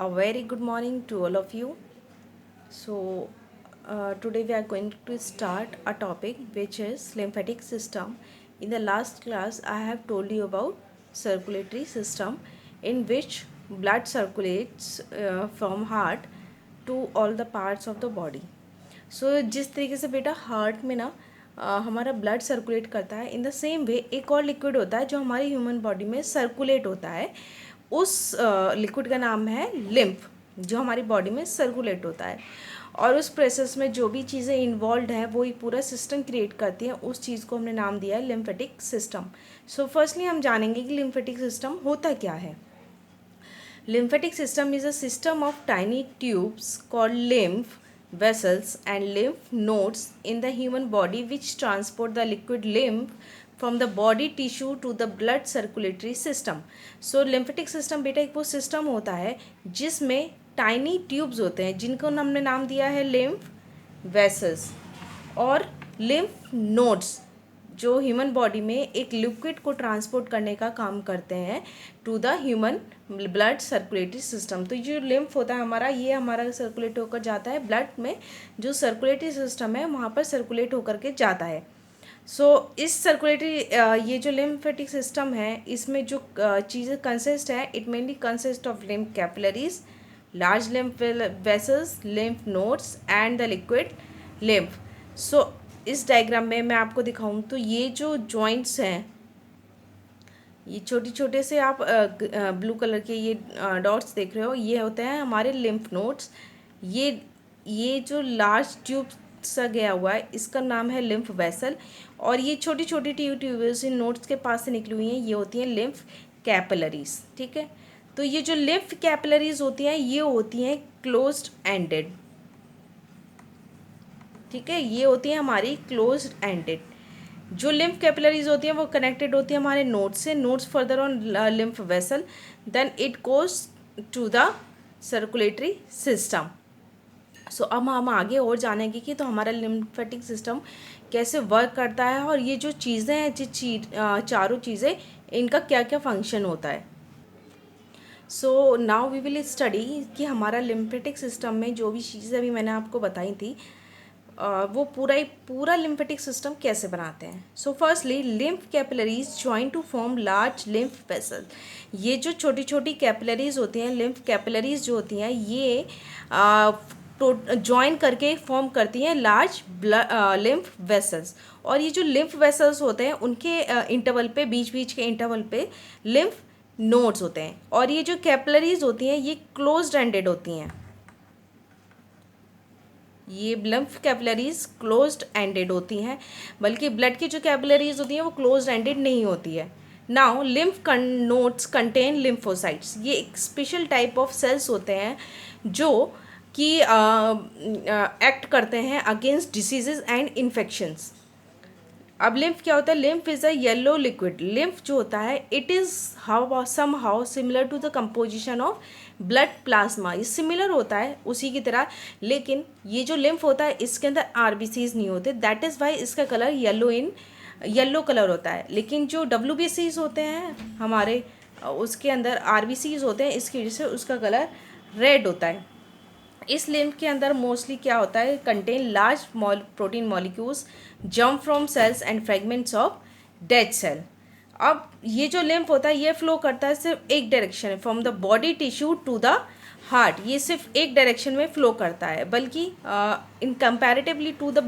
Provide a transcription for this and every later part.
A very good morning to all of you. Today we are going to start a topic which is lymphatic system. In the last class, I have told you about circulatory system, in which blood circulates from heart to all the parts of the body. जिस तरीके से बेटा heart में ना हमारा blood circulate करता है, in the same way एक और लिक्विड होता है जो हमारी ह्यूमन बॉडी में सर्कुलेट होता है. उस लिक्विड का नाम है लिम्फ, जो हमारी बॉडी में सर्कुलेट होता है. और उस प्रोसेस में जो भी चीज़ें इन्वॉल्व हैं वो एक पूरा सिस्टम क्रिएट करती हैं. उस चीज़ को हमने नाम दिया है लिम्फेटिक सिस्टम. फर्स्टली हम जानेंगे कि लिम्फेटिक सिस्टम होता क्या है. Lymphatic system is a system of tiny tubes called lymph vessels and lymph nodes in the human body which transport the liquid lymph from the body tissue to the blood circulatory system. Lymphatic system बेटा एक वो system होता है जिसमें tiny tubes होते हैं जिनको हमने नाम दिया है लिम्फ वेसल्स और लिम्फ नोड्स, जो ह्यूमन बॉडी में एक लिक्विड को ट्रांसपोर्ट करने का काम करते हैं to the human blood circulatory system. तो जो लिम्फ होता है हमारा, ये हमारा सर्कुलेट होकर जाता है ब्लड में, जो सर्कुलेटरी सिस्टम है वहाँ पर सर्कुलेट होकर के जाता है. इस सर्कुलेटरी ये जो लिम्फेटिक सिस्टम है इसमें जो चीज़ें कंसिस्ट है, it mainly consist of lymph capillaries, large lymph vessels, lymph nodes and the liquid lymph. इस डायग्राम में मैं आपको दिखाऊं तो ये जो जॉइंट्स हैं, ये छोटे छोटे से आप ब्लू कलर के ये डॉट्स देख रहे हो, ये होते हैं हमारे लिम्फ नोड्स. ये जो लार्ज ट्यूब सा गया हुआ है इसका नाम है लिम्फ वेसल, और ये छोटी छोटी ट्यूब्स इन नोड्स के पास से निकली हुई हैं, ये होती हैं लिम्फ कैपिलरीज. ठीक है, तो ये जो लिम्फ कैपिलरीज होती हैं ये होती हैं क्लोज्ड एंडेड. ठीक है, ये होती है हमारी क्लोज्ड एंडेड. जो लिम्फ कैपिलरीज होती हैं वो कनेक्टेड होती है हमारे नोड्स से. Nodes further on lymph vessel, then it goes to the circulatory system. अब हम आगे और जानेंगे कि तो हमारा लिम्फेटिक सिस्टम कैसे वर्क करता है और ये जो चीज़ें हैं, चारों चीज़ें, इनका क्या क्या फंक्शन होता है. नाउ वी विल स्टडी कि हमारा लिम्फेटिक सिस्टम में जो भी चीज़ें अभी मैंने आपको बताई थी वो पूरा लिम्फेटिक सिस्टम कैसे बनाते हैं. Firstly lymph capillaries join to form large lymph vessel. ये जो छोटी छोटी कैपिलरीज होती हैं, लिम्फ कैपिलरीज जो होती हैं, ये ज्वाइन करके फॉर्म करती हैं लार्ज लिम्फ वेसल्स. और ये जो लिम्फ वेसल्स होते हैं उनके इंटरवल पे, बीच बीच के इंटरवल पे लिम्फ नोड्स होते हैं. और ये जो कैपिलरीज होती हैं ये क्लोज्ड एंडेड होती हैं. ये लिम्फ कैपिलरीज क्लोज्ड एंडेड होती हैं, बल्कि ब्लड की जो कैपिलरीज होती हैं वो क्लोज्ड एंडेड नहीं होती है. Now lymph nodes contain lymphocytes. ये एक स्पेशल टाइप ऑफ सेल्स होते हैं जो कि एक्ट करते हैं अगेंस्ट डिसीजेज एंड इन्फेक्शंस. अब लिम्फ क्या होता है? Lymph is a yellow liquid. Lymph जो होता है it is somehow similar to the composition of blood plasma. ये सिमिलर होता है उसी की तरह, लेकिन ये जो लिम्फ होता है इसके अंदर आरबीसीज नहीं होते. दैट इज़ वाई इसका कलर येलो कलर होता है. लेकिन जो डब्ल्यूबीसीज होते हैं हमारे, उसके अंदर आरबीसीज होते हैं, इसकी वजह से उसका कलर रेड होता है. इस लिम्फ के अंदर मोस्टली क्या होता है? Contain large protein molecules jump from cells and fragments of dead cell. अब ये जो लिम्फ होता है ये फ्लो करता है सिर्फ एक डायरेक्शन है, from the body tissue to the heart. ये सिर्फ एक डायरेक्शन में फ्लो करता है, बल्कि in comparatively to the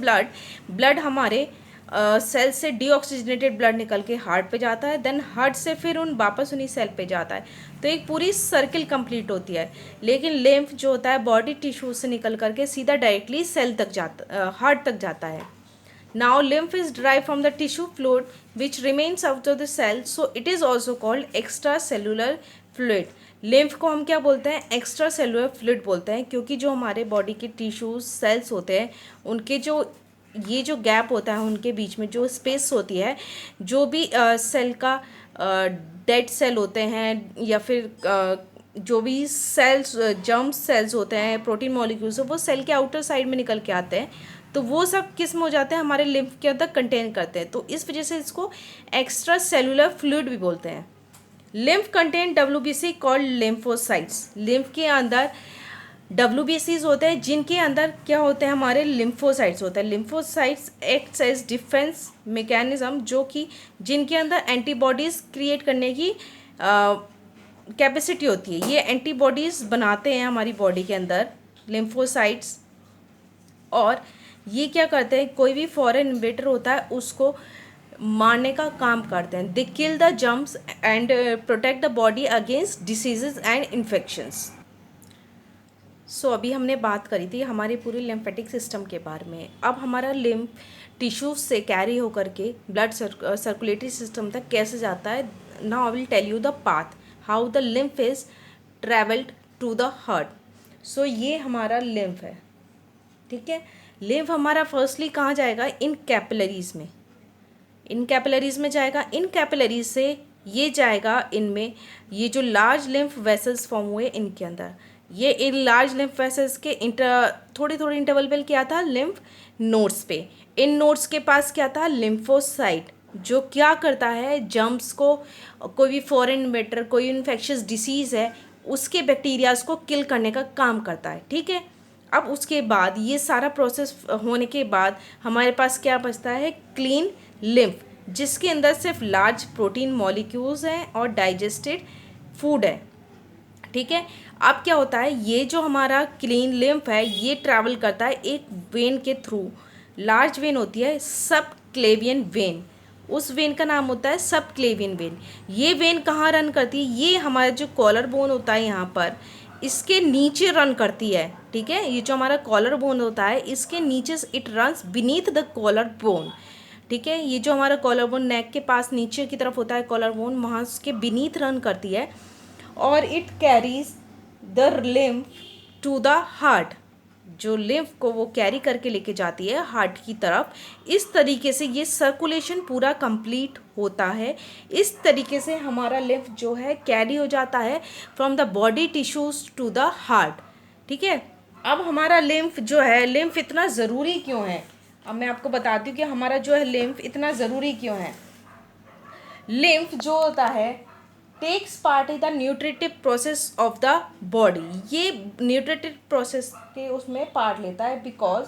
blood हमारे सेल से डीऑक्सीजनेटेड ब्लड निकल के हार्ट पे जाता है, देन हार्ट से फिर वापस उन्हीं सेल पे जाता है. तो एक पूरी सर्किल कंप्लीट होती है. लेकिन लिम्फ जो होता है बॉडी टिश्यू से निकल करके सीधा डायरेक्टली सेल तक हार्ट तक जाता है. Now lymph is derived from the tissue fluid which remains out of the cell, so it is also called extracellular fluid. Lymph को हम क्या बोलते हैं? एक्स्ट्रा सेलुलर फ्लूइड बोलते हैं, क्योंकि जो हमारे बॉडी के टिश्यूज सेल्स होते हैं उनके ये जो गैप होता है उनके बीच में जो स्पेस होती है, जो भी सेल का डेड सेल होते हैं या फिर जो भी सेल्स जर्म सेल्स होते हैं, प्रोटीन मॉलिक्यूल्स, वो सेल के आउटर साइड में निकल के आते हैं, तो वो सब किस्म हो जाते हैं हमारे लिम्फ के अंदर कंटेन करते हैं. तो इस वजह से इसको एक्स्ट्रा सेलुलर फ्लूइड भी बोलते हैं. Lymph content WBC called lymphocytes. Lymph के अंदर WBCs होते हैं जिनके अंदर क्या होते हैं, हमारे लिम्फोसाइट्स होते हैं। Lymphocytes acts as defence mechanism, जो कि जिनके अंदर एंटीबॉडीज़ क्रिएट करने की कैपेसिटी होती है। ये एंटीबॉडीज़ बनाते हैं हमारी बॉडी के अंदर लिम्फोसाइट्स, और ये क्या करते हैं, कोई भी फॉरेन इन्वेडर होता है उसको मारने का काम करते हैं। They kill the germs and protect the body against diseases and infections. So अभी हमने बात करी थी हमारे पूरे लिम्फेटिक सिस्टम के बारे में। अब हमारा लिम्फ टिश्यूज से कैरी होकर के ब्लड सर्कुलेटरी सिस्टम तक कैसे जाता है। Now I will tell you the path how the lymph is travelled to the heart. So ये हमारा लिम्फ है, ठीक है। लिम्फ हमारा फर्स्टली कहाँ जाएगा, इन कैपिलरीज में, इन कैपिलरीज में जाएगा। इन कैपिलरीज से ये जाएगा इनमें, ये जो लार्ज लिम्फ वेसल्स फॉर्म हुए इनके अंदर, ये इन लार्ज लिम्फ वेसल्स के थोड़े थोड़े इंटरवल पे क्या था, लिम्फ नोड्स पे। इन नोड्स के पास क्या था, लिम्फोसाइट, जो क्या करता है, जर्म्स को, कोई भी फॉरेन मैटर, कोई इन्फेक्शियस डिसीज़ है उसके बैक्टीरियाज को किल करने का काम करता है, ठीक है। अब उसके बाद ये सारा प्रोसेस होने के बाद हमारे पास क्या बचता है, क्लीन लिम्फ, जिसके अंदर सिर्फ लार्ज प्रोटीन मॉलिक्यूल्स हैं और डाइजेस्टेड फूड है, ठीक है। अब क्या होता है, ये जो हमारा क्लीन लिम्फ है ये ट्रैवल करता है एक वेन के थ्रू। लार्ज वेन होती है सब क्लेवियन वेन, उस वेन का नाम होता है सब क्लेवियन वेन। ये वेन कहाँ रन करती है, ये हमारा जो कॉलर बोन होता है यहाँ पर, इसके नीचे रन करती है, ठीक है। ये जो हमारा कॉलर बोन होता है इसके नीचे, it runs beneath the collarbone, ठीक है। ये जो हमारा कॉलर बोन नेक के पास नीचे की तरफ होता है कॉलर बोन, वहाँ उसके बीनीथ रन करती है, और it carries the lymph to the heart. जो लिम्फ को वो कैरी करके लेके जाती है हार्ट की तरफ। इस तरीके से ये सर्कुलेशन पूरा कंप्लीट होता है। इस तरीके से हमारा लिम्फ जो है कैरी हो जाता है from the body tissues to the heart, ठीक है। अब हमारा लिम्फ जो है, लिम्फ इतना ज़रूरी क्यों है, अब मैं आपको बताती हूँ कि हमारा जो है लिम्फ इतना ज़रूरी क्यों है। लिम्फ जो होता है takes part in the nutritive process of the body. ये न्यूट्रिटिव प्रोसेस के उसमें पार्ट लेता है, बिकॉज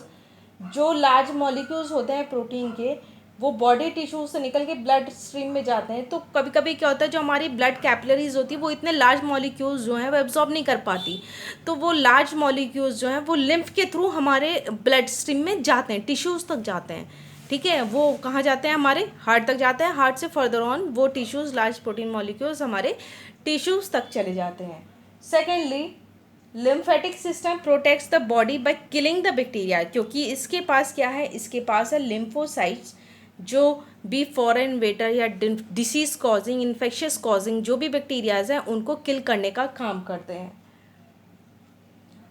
जो लार्ज मॉलिक्यूल्स होते हैं प्रोटीन के, वो बॉडी टिश्यू से निकल के ब्लड स्ट्रीम में जाते हैं। तो कभी कभी क्या होता है, जो हमारी ब्लड कैपिलरीज होती है वो इतने लार्ज मॉलिक्यूल्स जो हैं वो एब्जॉर्ब नहीं कर पाती, तो वो लार्ज मॉलिक्यूल्स जो हैं वो लिम्फ के थ्रू हमारे ब्लड स्ट्रीम में जाते हैं, टिश्यूज़ तक जाते हैं, ठीक है। वो कहाँ जाते हैं, हमारे हार्ट तक जाते हैं। हार्ट से फर्दर ऑन वो टिश्यूज़, लार्ज प्रोटीन मॉलिक्यूल्स हमारे टिश्यूज़ तक चले जाते हैं। Secondly, lymphatic system protects the body by killing the bacteria, क्योंकि इसके पास क्या है, इसके पास है लिम्फोसाइट्स, जो भी फॉरेन वेटर या डिसीज कॉजिंग, इन्फेक्शियस कॉजिंग जो भी बैक्टीरियाज हैं उनको किल करने का काम करते हैं।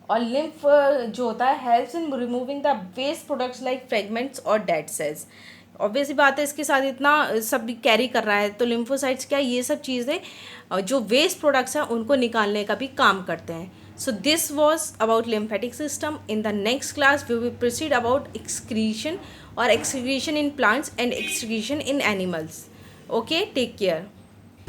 और लिम्फ जो होता है helps in removing the waste products like fragments और डेड सेल्स। ऑब्वियसली बात है, इसके साथ इतना सब भी कैरी कर रहा है, तो लिम्फोसाइट्स क्या, ये सब चीज़ें जो वेस्ट प्रोडक्ट्स हैं उनको निकालने का भी काम करते हैं। So this was about lymphatic system. In the next class we will proceed about excretion और excretion in plants and excretion in animals. Okay, take care.